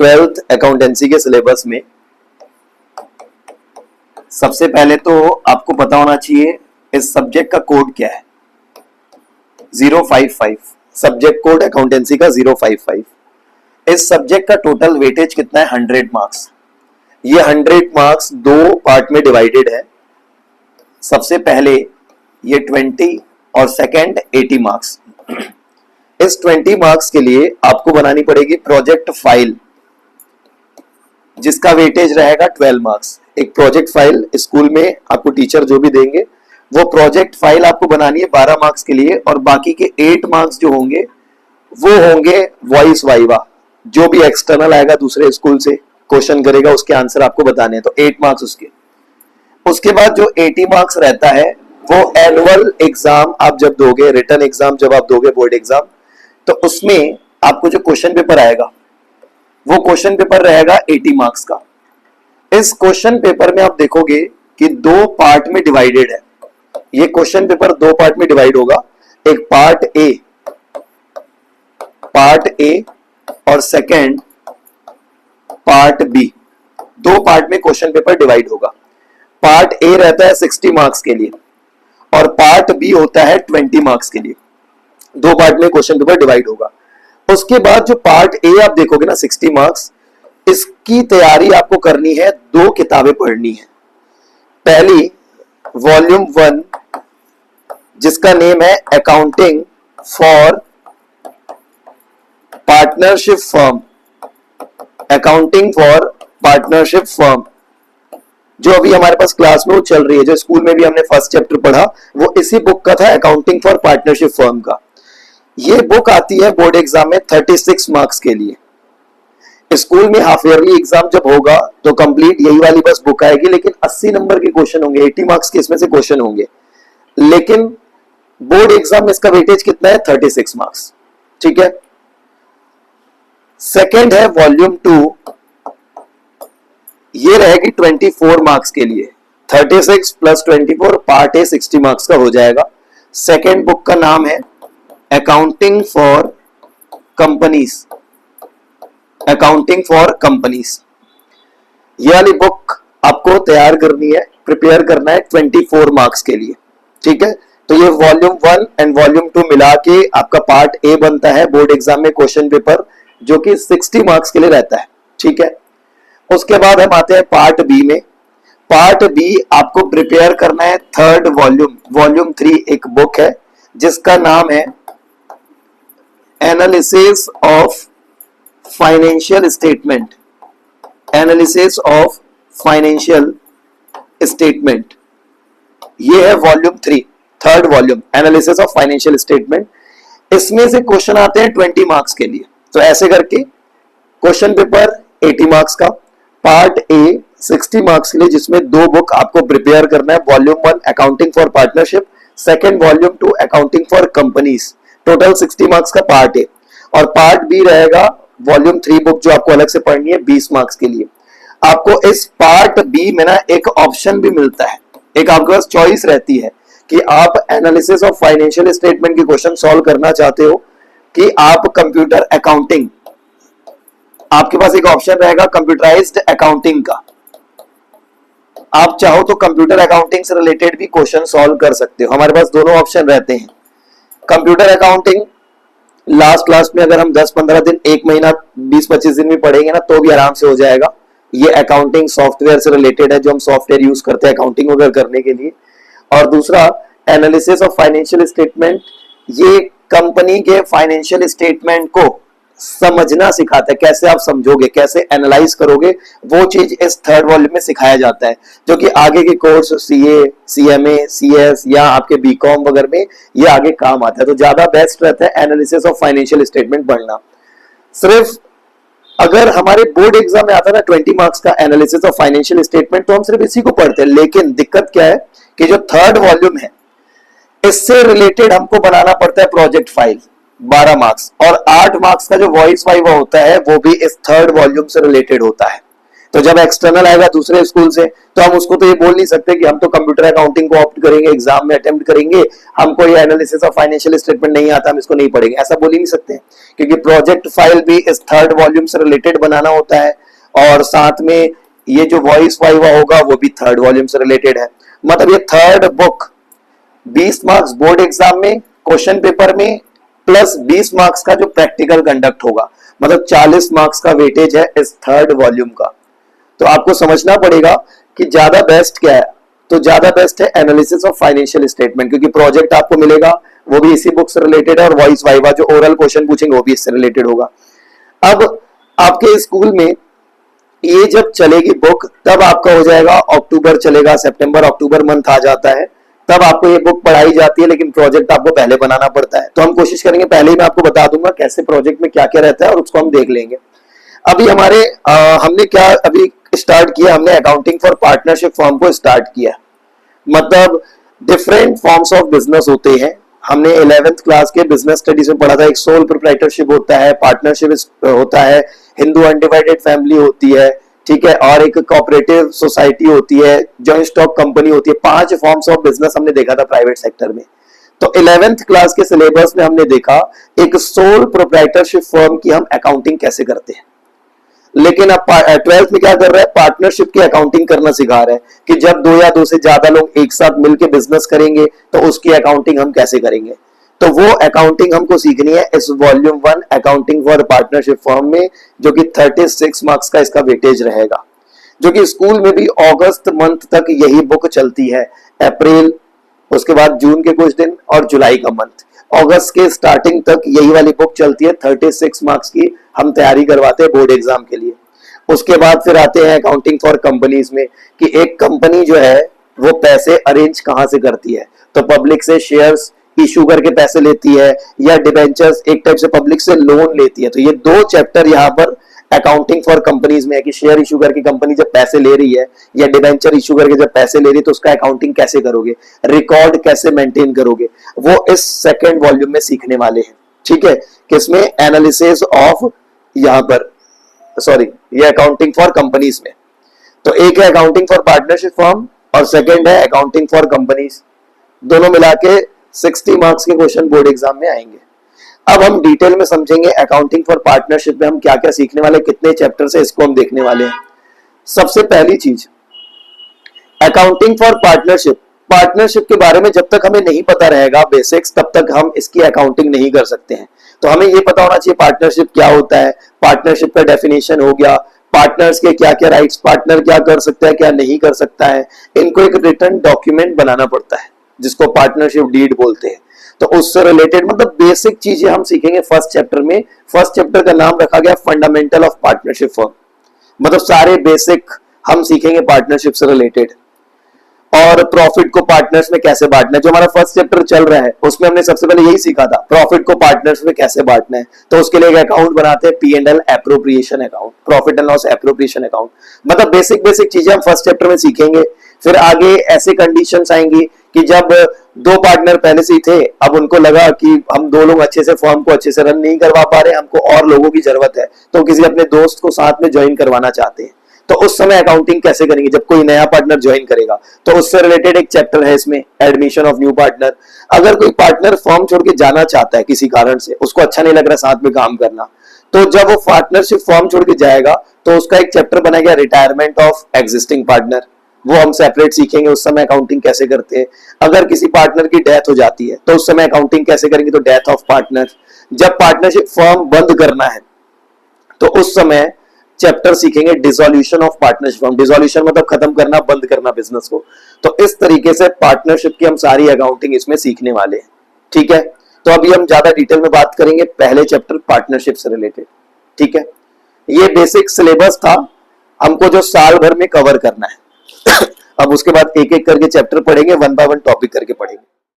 Twelfth accountancy के syllabus में सबसे पहले तो आपको पता होना चाहिए इस सब्जेक्ट का कोड क्या है। 055 सब्जेक्ट कोड अकाउंटेंसी का 055। इस सब्जेक्ट का टोटल वेटेज कितना है? 100 मार्क्स। ये 100 मार्क्स दो पार्ट में डिवाइडेड है। सबसे पहले ये 20 और सेकंड 80 मार्क्स। इस 20 मार्क्स के लिए आपको बनानी पड़ेगी प्रोजेक्ट फाइल जिसका वेटेज रहेगा 12 मार्क्स। एक प्रोजेक्ट फाइल स्कूल में आपको टीचर जो भी देंगे वो प्रोजेक्ट फाइल आपको बनानी है 12 मार्क्स के लिए, और बाकी के 8 मार्क्स जो होंगे वो होंगे वॉइस वाइवा। जो भी एक्सटर्नल आएगा दूसरे स्कूल से क्वेश्चन करेगा उसके आंसर आपको बताने हैं, तो 8 मार्क्स उसके। उसके बाद जो 80 मार्क्स रहता है वो एनुअल एग्जाम आप जब दोगे, रिटन एग्जाम जब आप दोगे बोर्ड एग्जाम, तो उसमें आपको जो क्वेश्चन पेपर आएगा वो क्वेश्चन पेपर रहेगा 80 मार्क्स का। इस क्वेश्चन पेपर में आप देखोगे कि दो पार्ट में डिवाइडेड है। ये क्वेश्चन पेपर दो पार्ट में डिवाइड होगा, एक पार्ट ए और सेकंड पार्ट बी। दो पार्ट में क्वेश्चन पेपर डिवाइड होगा। पार्ट ए रहता है 60 मार्क्स के लिए और पार्ट बी होता है 20 मार्क्स के लिए। दो पार्ट में क्वेश्चन पेपर डिवाइड होगा। उसके बाद जो पार्ट ए आप देखोगे ना 60 मार्क्स, इसकी तैयारी आपको करनी है, दो किताबें पढ़नी है। पहली वॉल्यूम 1 जिसका नेम है accounting for partnership firm. Accounting for partnership firm जो अभी हमारे पास क्लास में वो चल रही है, जो स्कूल में भी हमने फर्स्ट चैप्टर पढ़ा वो इसी बुक का था, अकाउंटिंग फॉर पार्टनरशिप फर्म का। ये बुक आती है बोर्ड एग्जाम में 36 मार्क्स के लिए। स्कूल में हाफ ईयरली एग्जाम जब होगा तो कंप्लीट यही वाली बस बुक आएगी, लेकिन 80 नंबर के क्वेश्चन होंगे, 80 मार्क्स के इसमें से क्वेश्चन होंगे। लेकिन बोर्ड एग्जाम में इसका वेटेज कितना है? 36 मार्क्स। ठीक है। सेकंड है वॉल्यूम 2, ये रहेगी 24 मार्क्स के लिए। 36 प्लस 24 पार्ट ए 60 मार्क्स का हो जाएगा। सेकंड बुक का नाम है accounting for companies. Accounting for companies ये वाली बुक आपको तैयार करनी है, प्रिपेयर करना है 24 मार्क्स के लिए। ठीक है। तो ये वॉल्यूम 1 एंड वॉल्यूम 2 मिला के आपका पार्ट ए बनता है बोर्ड एग्जाम में क्वेश्चन पेपर, जो कि 60 मार्क्स के लिए रहता है। ठीक है। उसके बाद हम आते हैं पार्ट बी में। पार्ट बी आपको प्रिपेयर करना है थर्ड वॉल्यूम 3 एक बुक है जिसका नाम है analysis of financial statement. Analysis of financial statement ये है volume 3, third volume analysis of financial statement. इसमें से क्वेश्चन आते हैं 20 मार्क्स के लिए। तो ऐसे करके क्वेश्चन पेपर 80 मार्क्स का, पार्ट ए 60 मार्क्स के लिए जिसमें दो बुक आपको प्रिपेयर करना है। Volume 1 accounting for partnership, second volume 2 accounting for companies. Total 60 marks का पार्ट ए। और पार्ट बी रहेगा वॉल्यूम 3 बुक जो आपको अलग से पढ़नी है 20 मार्क्स के लिए। आपको इस पार्ट बी में ना एक ऑप्शन भी मिलता है, एक आपके पास चॉइस रहती है कि आप एनालिसिस ऑफ फाइनेंशियल स्टेटमेंट के क्वेश्चन सॉल्व करना चाहते हो कि आप कंप्यूटर अकाउंटिंग। आपके पास एक ऑप्शन रहेगा कंप्यूटराइज्ड अकाउंटिंग का। आप चाहो तो कंप्यूटर अकाउंटिंग से रिलेटेड भी क्वेश्चन सॉल्व कर सकते हो। हमारे पास दोनों ऑप्शन रहते हैं। कंप्यूटर अकाउंटिंग लास्ट क्लास में अगर हम 10-15 दिन, एक महीना, 20-25 दिन भी पढ़ेंगे ना तो भी आराम से हो जाएगा। ये अकाउंटिंग सॉफ्टवेयर से रिलेटेड है, जो हम सॉफ्टवेयर यूज करते हैं अकाउंटिंग वगैरह करने के लिए। और दूसरा एनालिसिस ऑफ फाइनेंशियल स्टेटमेंट, ये कंपनी के फाइनेंशियल स्टेटमेंट को समझना सिखाता है, कैसे आप समझोगे, कैसे एनालाइज करोगे, वो चीज इस थर्ड वॉल्यूम में सिखाया जाता है, जो कि आगे के कोर्स सीए, सीएमए, सीएस या आपके बीकॉम वगैरह में ये आगे काम आता है। तो ज्यादा बेस्ट रहता है एनालिसिस ऑफ फाइनेंशियल स्टेटमेंट पढ़ना। सिर्फ अगर हमारे बोर्ड एग्जाम में आता है ना 20 मार्क्स का एनालिसिस ऑफ फाइनेंशियल स्टेटमेंट, तो हम सिर्फ इसी को पढ़ते हैं। लेकिन दिक्कत क्या है कि जो थर्ड वॉल्यूम है इससे रिलेटेड हमको बनाना पड़ता है प्रोजेक्ट फाइल 12 मार्क्स, और 8 मार्क्स का जो वॉइस वाइवा होता है वो भी इस थर्ड वॉल्यूम से रिलेटेड होता है। तो जब एक्सटर्नल आएगा दूसरे स्कूल से, तो हम उसको तो ये बोल नहीं सकते कि हम तो कंप्यूटर अकाउंटिंग को ऑप्ट करेंगे, एग्जाम में अटेम्प्ट करेंगे, हमको ये एनालिसिस ऑफ फाइनेंशियल स्टेटमेंट नहीं आता, हम इसको नहीं पढ़ेंगे, ऐसा बोल ही नहीं सकते। क्योंकि प्रोजेक्ट फाइल भी इस थर्ड वॉल्यूम से रिलेटेड बनाना होता है, और साथ में ये जो वॉइस वाइवा होगा वो भी थर्ड वॉल्यूम से रिलेटेड है। मतलब ये third book 20 marks board exam में, क्वेश्चन पेपर में, प्लस 20 मार्क्स का जो प्रैक्टिकल कंडक्ट होगा, मतलब 40 मार्क्स का वेटेज है इस थर्ड वॉल्यूम का। तो आपको समझना पड़ेगा कि ज्यादा बेस्ट क्या है, तो ज्यादा बेस्ट है एनालिसिस ऑफ फाइनेंशियल स्टेटमेंट, क्योंकि प्रोजेक्ट आपको मिलेगा वो भी इसी बुक से रिलेटेड है, और वॉइस वाइवा जो ओरल क्वेश्चन पूछेंगे वो भी इससे रिलेटेड होगा। अब आपके स्कूल में ये जब चलेगी बुक, तब आपका हो जाएगा अक्टूबर चलेगा, सितंबर अक्टूबर मंथ आ जाता है, तब आपको ये बुक पढ़ाई जाती है, लेकिन प्रोजेक्ट आपको पहले बनाना पड़ता है। तो हम कोशिश करेंगे, पहले ही मैं आपको बता दूंगा कैसे प्रोजेक्ट में क्या क्या रहता है और उसको हम देख लेंगे। अभी हमारे हमने क्या अभी स्टार्ट किया, हमने अकाउंटिंग फॉर पार्टनरशिप फॉर्म को स्टार्ट किया। मतलब डिफरेंट फॉर्म्स ऑफ बिजनेस होते हैं, हमने 11th क्लास के बिजनेस स्टडीज में पढ़ा था। एक सोल प्रोप्राइटरशिप होता है, पार्टनरशिप होता है, हिंदू अनडिवाइडेड फैमिली होती है, ठीक है, और एक कोऑपरेटिव सोसाइटी होती है, जॉइंट स्टॉक कंपनी होती है। 5 फॉर्म्स ऑफ बिजनेस हमने देखा था प्राइवेट सेक्टर में। तो 11th क्लास के सिलेबस में हमने देखा एक सोल प्रोप्राइटरशिप फर्म की हम अकाउंटिंग कैसे करते हैं, लेकिन अब 12th में क्या कर रहा है, पार्टनरशिप की अकाउंटिंग करना सिखा रहा है कि जब 2 या 2 से ज्यादा लोग एक साथ मिलकर बिजनेस करेंगे तो उसकी अकाउंटिंग हम कैसे करेंगे। तो वो अकाउंटिंग हमको सीखनी है इस volume 1 accounting for partnership firm में, जो कि 36 मार्क्स का इसका वेटेज रहेगा, जो कि स्कूल में भी अगस्त मंथ तक यही बुक चलती है, अप्रैल, उसके बाद जून के कुछ दिन और जुलाई का मंथ, अगस्त के स्टार्टिंग तक यही वाली बुक चलती है। 36 मार्क्स की हम तैयारी करवाते हैं बोर्ड एग्जाम के लिए। उसके बाद फिर आते हैं अकाउंटिंग फॉर कंपनीज में, कि एक कंपनी जो है वो पैसे अरेंज कहां से करती है, तो पब्लिक से शेयर्स इशू करके पैसे लेती है, या डिबेंचर्स, एक टाइप से पब्लिक से लोन लेती है। तो ये 2 चैप्टर यहाँ पर अकाउंटिंग फॉर कंपनीज में है, कि शेयर इशू करके कंपनी जब पैसे ले रही है, या डिबेंचर इशू करके जब पैसे ले रही है, तो उसका अकाउंटिंग कैसे करोगे, रिकॉर्ड कैसे मेंटेन करोगे, वो इस सेकेंड वॉल्यूम में सीखने वाले हैं। ठीक है, किसमें, एनालिसिस ऑफ, यहाँ पर सॉरी, ये अकाउंटिंग फॉर कंपनीज में। तो एक है अकाउंटिंग फॉर पार्टनरशिप फॉर्म और सेकेंड है अकाउंटिंग फॉर कंपनीज, दोनों मिला के 60 मार्क्स के क्वेश्चन बोर्ड एग्जाम में आएंगे। अब हम डिटेल में समझेंगे अकाउंटिंग फॉर पार्टनरशिप में हम क्या क्या सीखने वाले, कितने चैप्टर से इसको हम देखने वाले हैं। सबसे पहली चीज, अकाउंटिंग फॉर पार्टनरशिप, पार्टनरशिप के बारे में जब तक हमें नहीं पता रहेगा बेसिक्स, तब तक हम इसकी अकाउंटिंग नहीं कर सकते हैं। तो हमें ये पता होना चाहिए पार्टनरशिप क्या होता है, पार्टनरशिप का डेफिनेशन हो गया, पार्टनर्स के क्या क्या राइट्स, पार्टनर क्या कर सकता है क्या नहीं कर सकता है, इनको एक रिटर्न डॉक्यूमेंट बनाना पड़ता है जिसको पार्टनरशिप डीड बोलते हैं। तो उससे रिलेटेड मतलब बेसिक चीजें हम सीखेंगे फर्स्ट चैप्टर में। फर्स्ट चैप्टर का नाम रखा गया फंडामेंटल ऑफ पार्टनरशिप फर्म, मतलब सारे बेसिक हम सीखेंगे पार्टनरशिप से रिलेटेड। और प्रॉफिट को पार्टनर्स में कैसे बांटना है, जो हमारा फर्स्ट चैप्टर चल रहा है उसमें हमने सबसे पहले यही सीखा था, प्रॉफिट को पार्टनर्स में कैसे बांटना है। तो उसके लिए एक अकाउंट बनाते हैं, P&L appropriation account, profit and loss appropriation account. मतलब बेसिक बेसिक चीजें हम फर्स्ट चैप्टर में सीखेंगे। फिर आगे ऐसे कंडीशंस आएंगी कि जब 2 पार्टनर पहले से ही थे, अब उनको लगा कि हम 2 लोग अच्छे से फर्म को अच्छे से रन नहीं करवा पा रहे, हमको और लोगों की जरूरत है, तो किसी अपने दोस्त को साथ में ज्वाइन करवाना चाहते हैं। तो उस समय अकाउंटिंग कैसे करेंगे जब कोई नया पार्टनर ज्वाइन करेगा, तो उससे रिलेटेड एक चैप्टर है इसमें, एडमिशन ऑफ न्यू पार्टनर। अगर कोई पार्टनर फर्म छोड़ के जाना चाहता है किसी कारण से, उसको अच्छा नहीं लग रहा साथ में काम करना, तो जब वो पार्टनरशिप फर्म छोड़ के जाएगा तो उसका एक चैप्टर बनाएगा रिटायरमेंट ऑफ एग्जिस्टिंग पार्टनर, वो हम सेपरेट सीखेंगे उस समय अकाउंटिंग कैसे करते हैं। अगर किसी पार्टनर की डेथ हो जाती है तो उस समय अकाउंटिंग कैसे करेंगे, तो डेथ ऑफ पार्टनर। जब पार्टनरशिप फर्म बंद करना है तो उस समय चैप्टर सीखेंगे dissolution of partnership firm, dissolution मतलब खत्म करना, बंद करना बिजनेस को। तो इस तरीके से पार्टनरशिप की हम सारी अकाउंटिंग इसमें सीखने वाले हैं। ठीक है, तो अभी हम ज्यादा डिटेल में बात करेंगे पहले चैप्टर पार्टनरशिप से रिलेटेड। ठीक है, ये बेसिक सिलेबस था हमको जो साल भर में कवर करना है। अब उसके बाद एक एक करके चैप्टर पढ़ेंगे, 1 बाय 1 टॉपिक करके पढ़ेंगे।